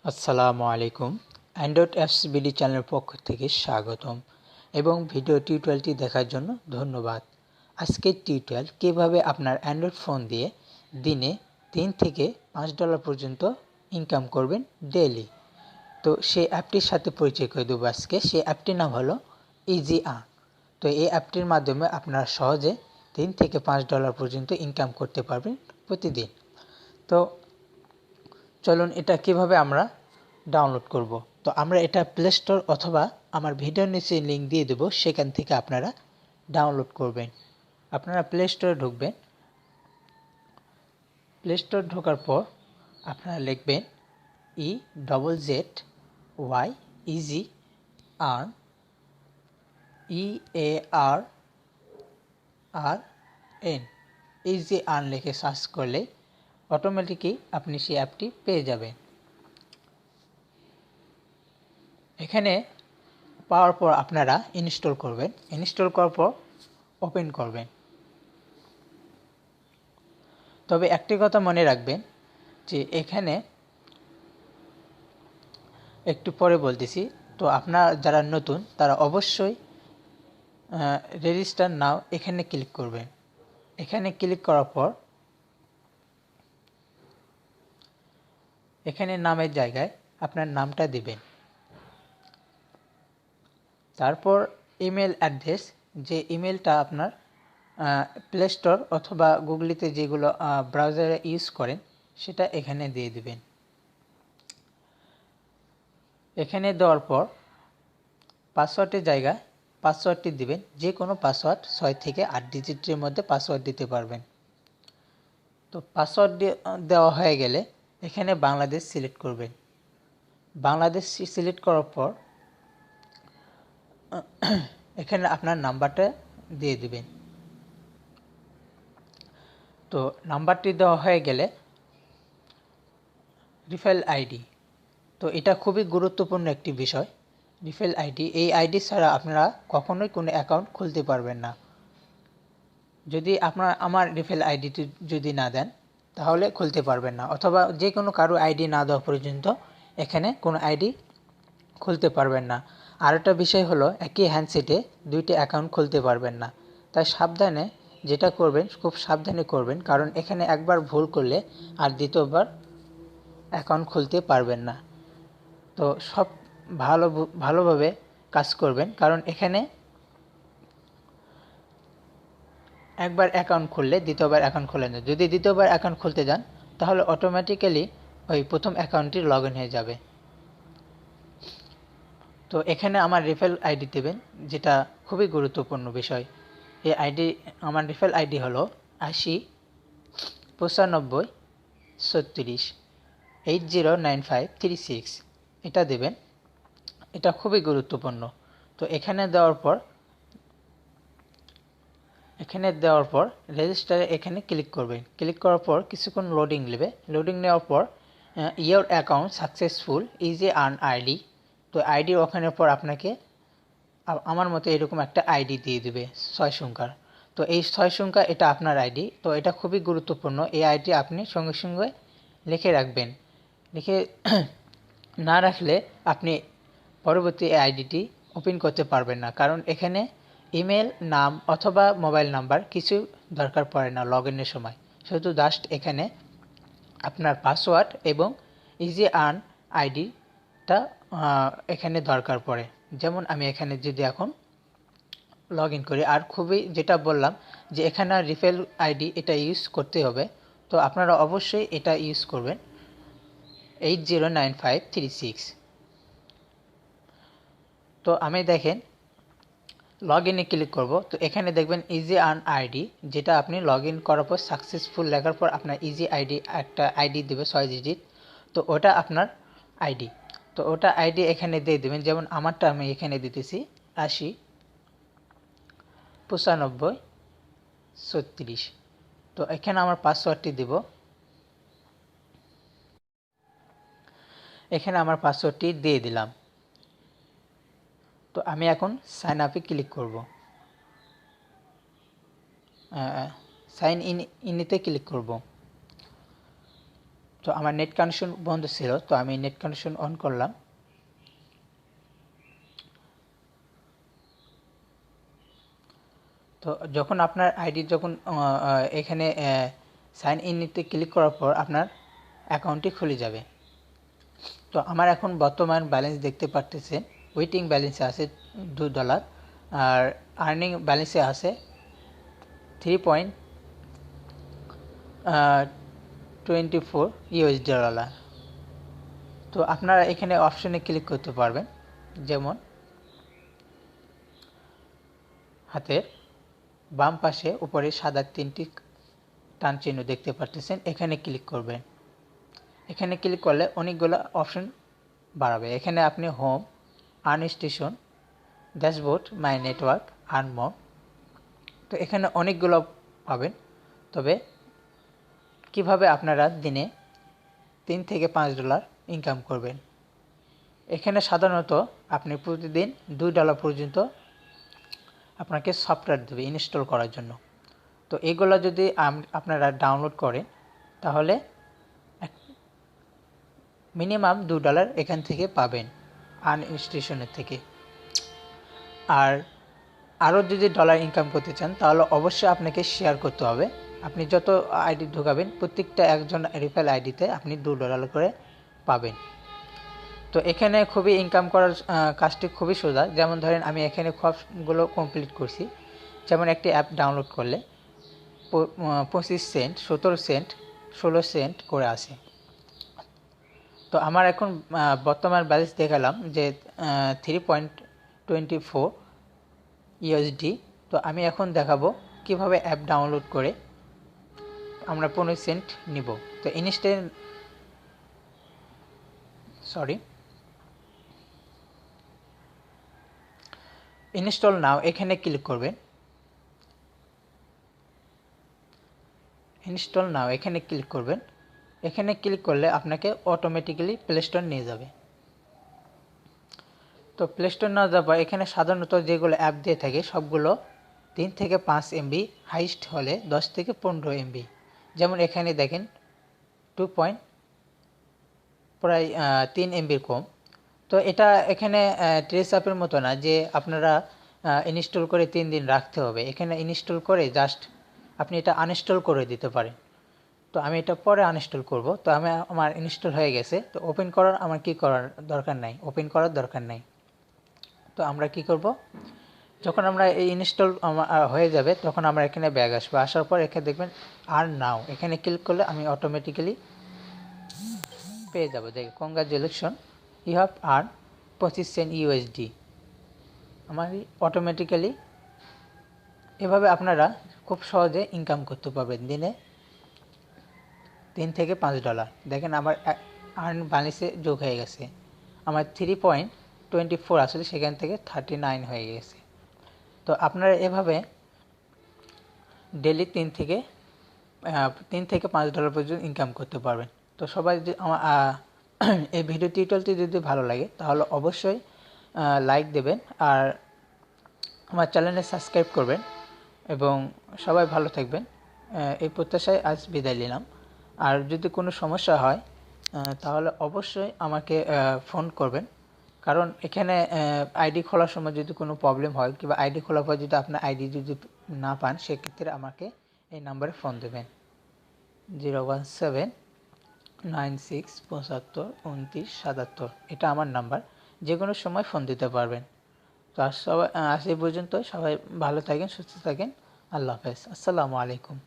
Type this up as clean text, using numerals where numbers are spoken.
আসসালামু আলাইকুম। Android apps BD চ্যানেলের পক্ষ থেকে স্বাগতম এবং ভিডিও টিউটোরিয়ালটি দেখার জন্য ধন্যবাদ। আজকের টিউটোরিয়াল কীভাবে আপনার অ্যান্ড্রয়েড ফোন দিয়ে দিনে $3 থেকে $5 পর্যন্ত ইনকাম করবেন ডেইলি। তো সেই অ্যাপটির সাথে পরিচয় করে দেবো আজকে। সেই অ্যাপটির নাম হলো ইজি আর্ন। তো এই অ্যাপটির মাধ্যমে আপনারা সহজে $3 থেকে $5 পর্যন্ত ইনকাম করতে পারবেন প্রতিদিন। তো চলুন এটা কিভাবে আমরা ডাউনলোড করব। তো আমরা এটা প্লে স্টোর অথবা আমার ভিডিওর নিচে লিঙ্ক দিয়ে দেবো, সেখান থেকে আপনারা ডাউনলোড করবেন। আপনারা প্লে স্টোরে ঢুকবেন। প্লে স্টোর ঢোকার পর আপনারা লিখবেন EZZY easy earn EARN easy earn লিখে সার্চ করলে অটোমেটিকই আপনি সেই অ্যাপটি পেয়ে যাবেন। এখানে পাওয়ার পর আপনারা ইনস্টল করবেন। ইনস্টল করার পর ওপেন করবেন। তবে একটি কথা মনে রাখবেন যে এখানে একটু পরে বলতেছি, তো আপনারা যারা নতুন তারা অবশ্যই রেজিস্টার নাও এখানে ক্লিক করবেন। এখানে ক্লিক করার পর এখানে নামের জায়গায় আপনার নামটা দিবেন। তারপর ইমেল অ্যাড্রেস, যে ইমেলটা আপনার প্লে স্টোর অথবা গুগলিতে যেগুলো ব্রাউজারে ইউজ করেন সেটা এখানে দিয়ে দিবেন। এখানে দেওয়ার পর পাসওয়ার্ডের জায়গায় পাসওয়ার্ডটি দিবেন। যে কোনো পাসওয়ার্ড 6 থেকে 8 ডিজিটের মধ্যে পাসওয়ার্ড দিতে পারবেন। তো পাসওয়ার্ড দেওয়া হয়ে গেলে এখানে বাংলাদেশ সিলেক্ট করবেন। বাংলাদেশ সিলেক্ট করার পর এখানে আপনার নাম্বারটা দিয়ে দিবেন। তো নাম্বারটি দেওয়া হয়ে গেলে রিফাইল আইডি, তো এটা খুবই গুরুত্বপূর্ণ একটি বিষয়। রিফাইল আইডি, এই আইডি ছাড়া আপনারা কখনোই কোনো অ্যাকাউন্ট খুলতে পারবেন না। যদি আমার রিফাইল আইডিটি যদি না দেন তাহলে খুলতে পারবেন না, অথবা যে কোনো কারো আইডি না দেওয়া পর্যন্ত এখানে কোনো আইডি খুলতে পারবেন না। আর একটা বিষয় হলো একই হ্যান্ডসেটে দুইটি অ্যাকাউন্ট খুলতে পারবেন না। তাই সাবধানে যেটা করবেন খুব সাবধানে করবেন, কারণ এখানে একবার ভুল করলে আর দ্বিতীয়বার অ্যাকাউন্ট খুলতে পারবেন না। তো সব ভালোভাবে কাজ করবেন, কারণ এখানে একবার অ্যাকাউন্ট খুললে দ্বিতীয়বার অ্যাকাউন্ট খোলে না। যদি দ্বিতীয়বার অ্যাকাউন্ট খুলতে যান তাহলে অটোমেটিক্যালি ওই প্রথম অ্যাকাউন্টটি লগ ইন হয়ে যাবে। তো এখানে আমার রিফাইল আইডি দেবেন, যেটা খুবই গুরুত্বপূর্ণ বিষয়। এই আইডি, আমার রিফাইল আইডি হলো 80 95 36 809536, এটা দেবেন। এটা খুবই গুরুত্বপূর্ণ। তো এখানে দেওয়ার পর রেজিস্টারে এখানে ক্লিক করবেন। ক্লিক করার পর কিছুক্ষণ লোডিং নেবে। লোডিং নেওয়ার পর your account successful easy earn ID, তো আইডি ওখানের পর আপনাকে আমার মতো এরকম একটা আইডি দিয়ে দেবে 6 সংখ্যার। তো এই 6 সংখ্যা এটা আপনার আইডি। তো এটা খুবই গুরুত্বপূর্ণ। এই আইডি আপনি সঙ্গে সঙ্গে লিখে রাখবেন। লিখে না রাখলে আপনি পরবর্তী এই আইডিটি ওপেন করতে পারবেন না, কারণ এখানে ইমেল, নাম অথবা মোবাইল নাম্বার কিছু দরকার পড়ে না লগ ইনের সময়। শুধু জাস্ট এখানে আপনার পাসওয়ার্ড এবং ইজি আর্ন আইডিটা এখানে দরকার পড়ে। যেমন আমি এখানে যদি এখন লগ ইন করি, আর খুবই যেটা বললাম যে এখানে রিফাইল আইডি এটা ইউজ করতে হবে, তো আপনারা অবশ্যই এটা ইউজ করবেন 809536। তো আমি দেখেন লগ ইনে ক্লিক করব। তো এখানে দেখবেন ইজি আর্ন আইডি, যেটা আপনি লগ ইন করার পর সাকসেসফুল লেখার পর আপনার ইজি আইডি একটা আইডি দেবে 6 ডিজিট। তো ওটা আপনার আইডি। তো ওটা আইডি এখানে দিয়ে দেবেন। যেমন আমারটা আমি এখানে দিতেছি 80 95 36। তো এখানে আমার পাসওয়ার্ডটি দেব। এখানে আমার পাসওয়ার্ডটি দিয়ে দিলাম। তো আমি এখন সাইন আপে ক্লিক করব। সাইন ইনেতে ক্লিক করব। তো আমার নেট কানেকশন বন্ধ ছিল, তো আমি নেট কানেকশন অন করলাম। তো যখন আপনার আইডি যখন এখানে সাইন ইনতে ক্লিক করার পর আপনার অ্যাকাউন্টটি খুলে যাবে। তো আমার এখন বর্তমান ব্যালেন্স দেখতে পারতেছেন, ওয়েটিং ব্যালেন্সে আছে $2, আর আর্নিং ব্যালেন্সে আছে 3.24 ইউএসডি ডলার। তো আপনারা এখানে অপশনে ক্লিক করতে পারবেন, যেমন হাতের বাম পাশে উপরে সাদা 3টি টান চিহ্ন দেখতে পারতেছেন, এখানে ক্লিক করবেন। এখানে ক্লিক করলে অনেকগুলো অপশন বাড়াবে। এখানে আপনি হোম, আর্ন স্টেশন, ড্যাশবোর্ড, মাই নেটওয়ার্ক, আর্ন মোর, তো এখানে অনেকগুলো পাবেন। তবে কিভাবে আপনারা দিনে $3 থেকে $5 ইনকাম করবেন, এখানে সাধারণত আপনি প্রতিদিন $2 পর্যন্ত আপনাকে সফটওয়্যার দেবে ইনস্টল করার জন্য। তো এগুলো যদি আপনারা ডাউনলোড করেন তাহলে মিনিমাম $2 এখান থেকে পাবেন আর্ন স্টেশনের থেকে। আর আরও যদি ডলার ইনকাম করতে চান তাহলে অবশ্যই আপনাকে শেয়ার করতে হবে। আপনি যত আইডি ঢোকাবেন প্রত্যেকটা একজন রিফাইল আইডিতে আপনি $2 করে পাবেন। তো এখানে খুবই ইনকাম করার কাজটি খুবই সোজা। যেমন ধরেন আমি এখানে সবগুলো কমপ্লিট করছি। যেমন একটি অ্যাপ ডাউনলোড করলে 25 সেন্ট, 17 সেন্ট, 16 সেন্ট করে আসে। তো আমার এখন বর্তমান ব্যালেন্স দেখালাম যে 3.24 ইউএসডি। তো আমি এখন দেখাবো কিভাবে অ্যাপ ডাউনলোড করে আমরা 15 সেন্ট নিব। তো ইনস্টল নাও এখানে ক্লিক করবেন। ইনস্টল নাও এখানে ক্লিক করবেন। এখানে ক্লিক করলে আপনাকে অটোমেটিক্যালি প্লে স্টোর নিয়ে যাবে। তো প্লে স্টোর না যাওয়া এখানে সাধারণত যেগুলো অ্যাপ দিয়ে থাকে সবগুলো 3 থেকে 5 এমবি, হাইস্ট হলে 10 থেকে 15 এমবি। যেমন এখানে দেখেন প্রায় 3 এমবির কম। তো এটা এখানে ট্রেস অ্যাপের মতো না যে আপনারা ইনস্টল করে 3 দিন রাখতে হবে। এখানে ইনস্টল করে জাস্ট আপনি এটা আনইনস্টল করে দিতে পারেন। তো আমি এটা পরে আনইনস্টল করব। তো আমার ইনস্টল হয়ে গেছে। তো ওপেন করার আমার কি করার দরকার নাই, ওপেন করার দরকার নাই। তো আমরা কি করব, যখন আমরা এই ইনস্টল হয়ে যাবে তখন আমরা এখানে ব্যাগ আসবো। আসার পর এখানে দেখবেন আর্ন নাও, এখানে ক্লিক করলে আমি অটোমেটিক্যালি পেয়ে যাবো। দেখে congratulation, you have earn 25 cent USD. আমার অটোমেটিক্যালি এভাবে আপনারা খুব সহজে ইনকাম করতে পারবেন দিনে $3 থেকে $5। দেখেন আমার আর্ন ব্যালেন্সে যোগ হয়ে গেছে। আমার 3.24 আসলে সেখান থেকে 39 হয়ে গেছে। তো আপনারা এভাবে ডেলি $3 থেকে $5 পর্যন্ত ইনকাম করতে পারবেন। তো সবাই যদি আমার এই ভিডিও টিউটোরিয়ালটি যদি ভালো লাগে তাহলে অবশ্যই লাইক দেবেন আর আমার চ্যানেলে সাবস্ক্রাইব করবেন এবং সবাই ভালো থাকবেন। এই প্রত্যাশায় আজ বিদায় নিলাম। আর যদি কোনো সমস্যা হয় তাহলে অবশ্যই আমাকে ফোন করবেন, কারণ এখানে আইডি খোলার সময় যদি কোনো প্রবলেম হয় কিংবা আইডি খোলার পর যদি আপনার আইডি যদি না পান সেক্ষেত্রে আমাকে এই নাম্বারে ফোন দেবেন 01796752977। এটা আমার নাম্বার, যে কোনো সময় ফোন দিতে পারবেন। তো আজ এই পর্যন্ত, সবাই ভালো থাকেন, সুস্থ থাকেন। আল্লাহ হাফেজ, আসসালামু আলাইকুম।